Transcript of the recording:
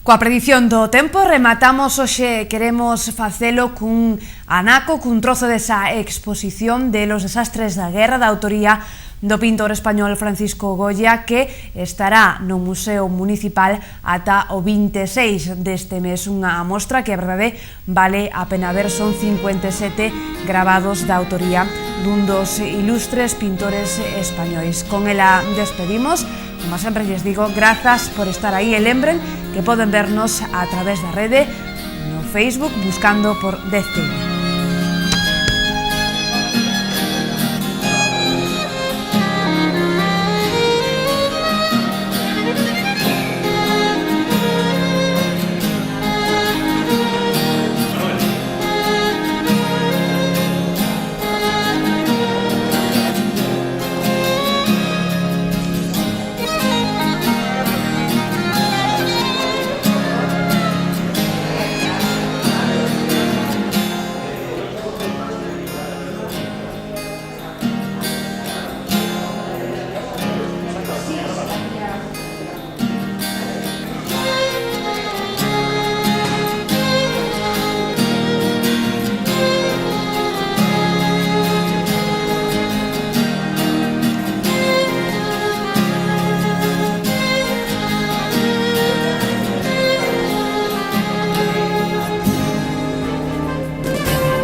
Coa predición do tempo rematamos hoxe, queremos facelo cun anaco, cun trozo desa exposición de Los desastres da guerra da autoría do pintor español Francisco Goya, que estará no Museo Municipal ata o 26 deste mes. Unha mostra que a verdade vale a pena ver, son 57 gravados da autoría dun dos ilustres pintores españois. Con ela despedimos. Como sempre lles digo, grazas por estar aí e lembren que poden vernos a través da rede no Facebook buscando por 10TV.